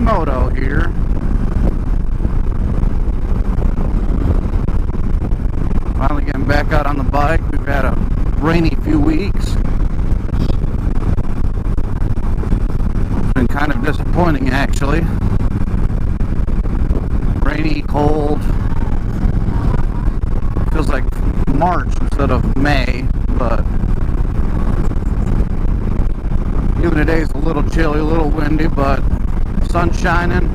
Moto here. Finally getting back out on the bike. We've had a rainy few weeks. It's been kind of disappointing actually. Rainy, cold. Feels like March instead of May, but even today's a little chilly, a little windy, but sun's shining.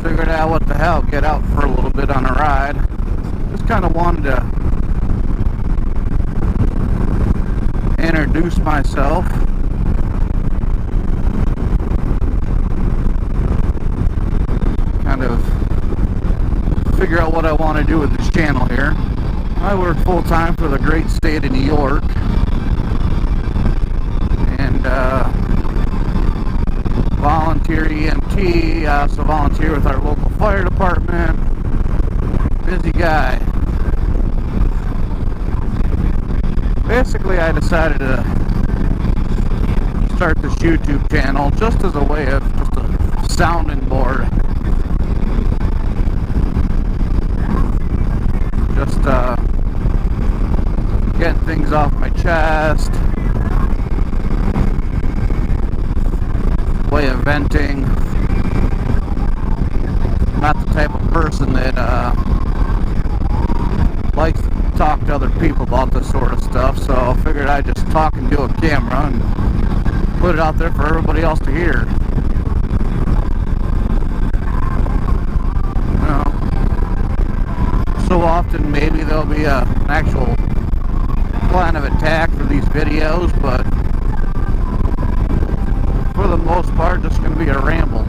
Figured out what the hell, get out for a little bit on a ride. Just kind of wanted to introduce myself. Kind of figure out what I want to do with this channel here. I work full-time for the great state of New York. And volunteer EMT. I also volunteer with our local fire department. Busy guy. Basically, I decided to start this YouTube channel just as a way of just a sounding board. Just getting things off my chest. Way of venting. I'm not the type of person that likes to talk to other people about this sort of stuff, so I figured I'd just talk into a camera and put it out there for everybody else to hear. You know, so often maybe there'll be an actual plan of attack for these videos, but for the most part, just going to be a ramble.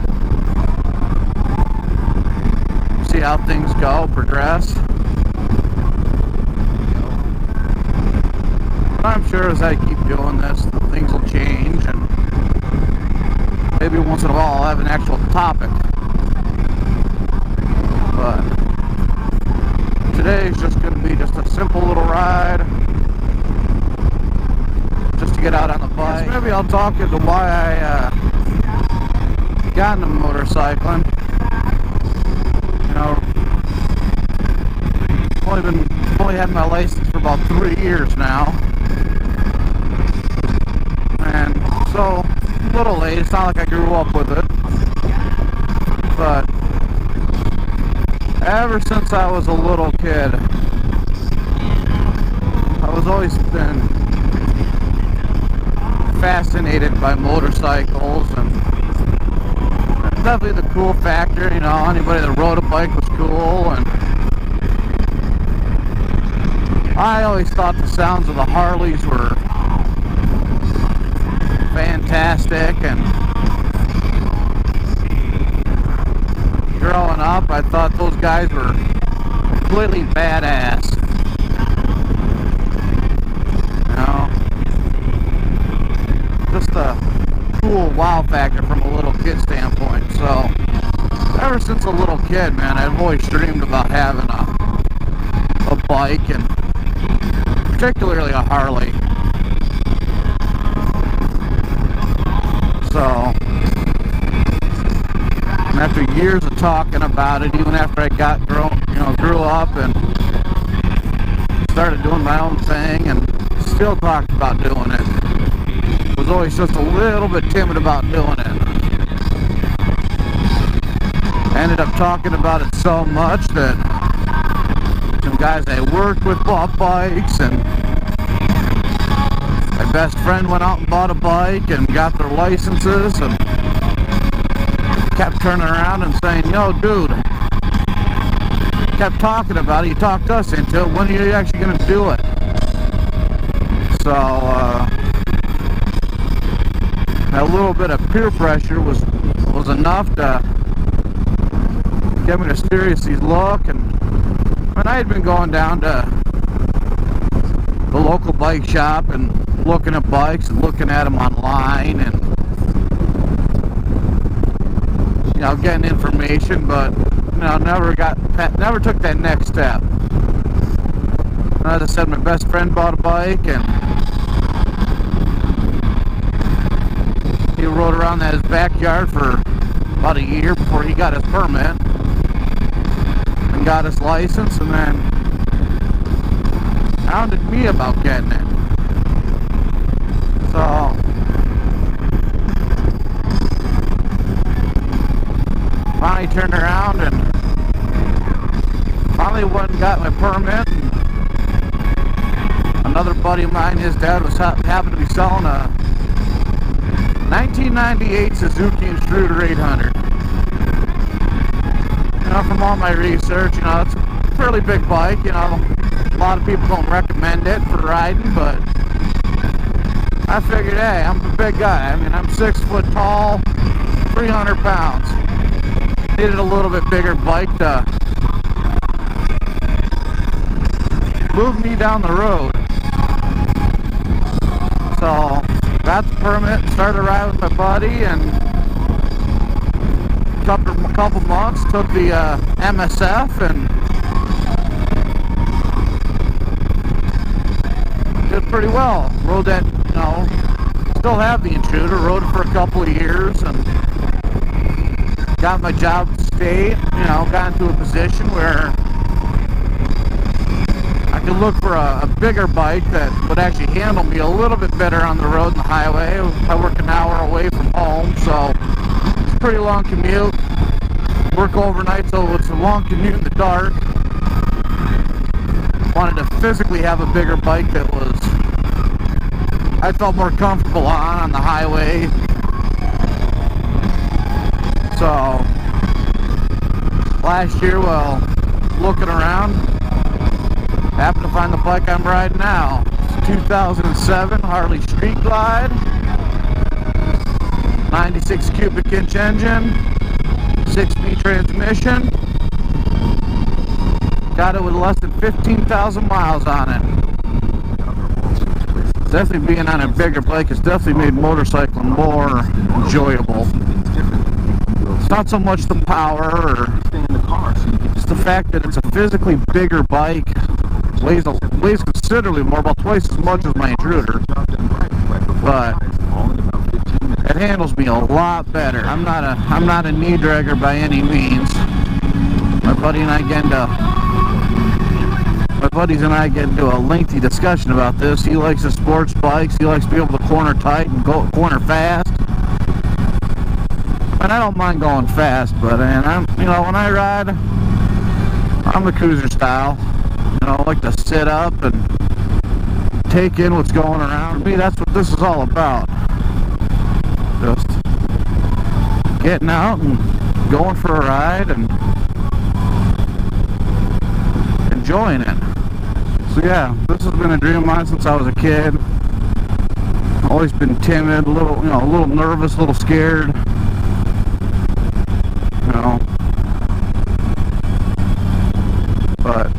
See how things go, progress. But I'm sure as I keep doing this, things will change, and maybe once in a while I'll have an actual topic. But today's just going to be just a simple little ride. Just to get out on the bike. Maybe I'll talk into why I got into motorcycling. You know, only had my license for about 3 years now, and so a little late. It's not like I grew up with it, but ever since I was a little kid, I was always been fascinated by motorcycles, and definitely the cool factor, you know, anybody that rode a bike was cool, and I always thought the sounds of the Harleys were fantastic, and growing up I thought those guys were completely badass. Just a cool wow factor from a little kid standpoint. So ever since a little kid, man, I've always dreamed about having a bike, and particularly a Harley. So after years of talking about it, even after I grew up and started doing my own thing, and still talked about doing it, was always just a little bit timid about doing it. I ended up talking about it so much that some guys I worked with bought bikes, and my best friend went out and bought a bike and got their licenses, and kept turning around and saying, "Yo, dude," kept talking about it. You talked us into it. When are you actually going to do it? So a little bit of peer pressure was enough to get me to seriously look. And I had been going down to the local bike shop and looking at bikes and looking at them online, and you know, getting information, but you know, never took that next step. And as I said, my best friend bought a bike, and he rode around his backyard for about a year before he got his permit and got his license, and then hounded me about getting it. So finally turned around and finally went and got my permit. Another buddy of mine, his dad was happened to be selling a 1998 Suzuki Intruder 800. You know, from all my research, you know, it's a fairly big bike. You know, a lot of people don't recommend it for riding, but I figured, hey, I'm a big guy. I mean, I'm 6 foot tall, 300 pounds. Needed a little bit bigger bike to move me down the road. So got the permit, started riding with my buddy, and a couple months took the MSF and did pretty well. Rode that, you know, still have the Intruder, rode it for a couple of years, and got my job at the state, you know, got into a position where I could look for a bigger bike that would actually handle me a little bit better on the road and the highway. I work an hour away from home, so it's a pretty long commute. Work overnight, so it's a long commute in the dark. Wanted to physically have a bigger bike that was I felt more comfortable on the highway. So last year, while looking around, happened to find the bike I'm riding now. It's a 2007 Harley Street Glide, 96 cubic inch engine, 6-speed transmission. Got it with less than 15,000 miles on it. Definitely being on a bigger bike has definitely made motorcycling more enjoyable. It's not so much the power, or it's the fact that it's a physically bigger bike. Weighs considerably more, about twice as much as my Intruder, but it handles me a lot better. I'm not a knee dragger by any means. My buddies and I get into a lengthy discussion about this. He likes the sports bikes. He likes to be able to corner tight and go corner fast. And I don't mind going fast, but when I ride, I'm the cruiser style. You know, I like to sit up and take in what's going around me. That's what this is all about. Just getting out and going for a ride and enjoying it. So yeah, this has been a dream of mine since I was a kid. Always been timid, a little nervous, a little scared. But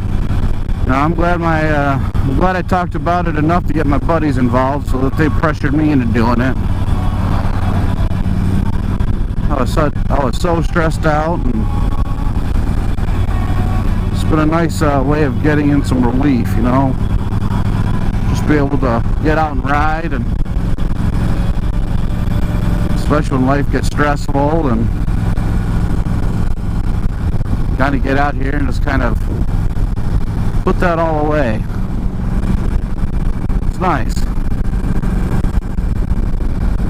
I'm glad I talked about it enough to get my buddies involved, so that they pressured me into doing it. I was so stressed out, and it's been a nice way of getting in some relief, you know. Just be able to get out and ride, and especially when life gets stressful, and kind of get out here and just kind of put that all away. It's nice.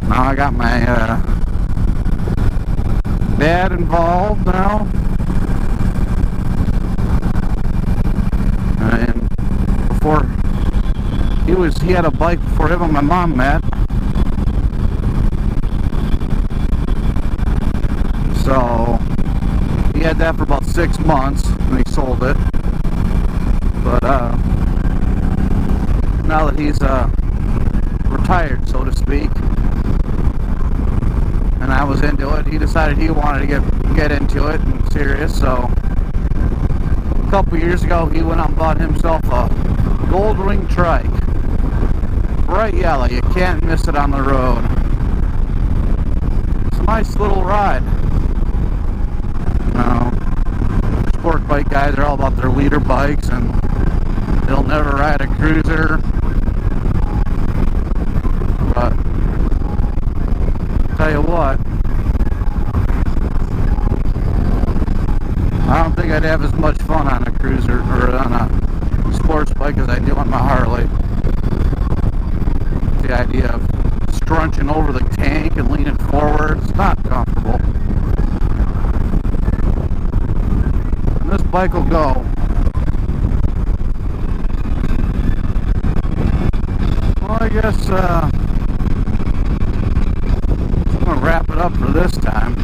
Now I got my dad involved now, and before he had a bike before him and my mom met. So he had that for about 6 months, and he sold it. But now that he's retired, so to speak, and I was into it, he decided he wanted to get into it and serious. So a couple years ago, he went out and bought himself a gold ring trike, bright yellow. You can't miss it on the road. It's a nice little ride. Sport bike guys are all about their leader bikes, and they'll never ride a cruiser. But tell you what, I don't think I'd have as much fun on a cruiser or on a sports bike as I do on my Harley. The idea of scrunching over the tank and leaning forward, it's not comfortable. And this bike will go. Well, I guess I'm going to wrap it up for this time.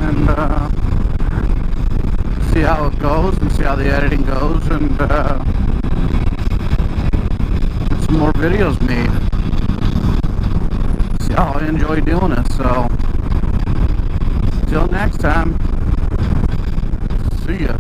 And see how it goes and see how the editing goes, and get some more videos made. See how I enjoy doing it. So, till next time, see ya.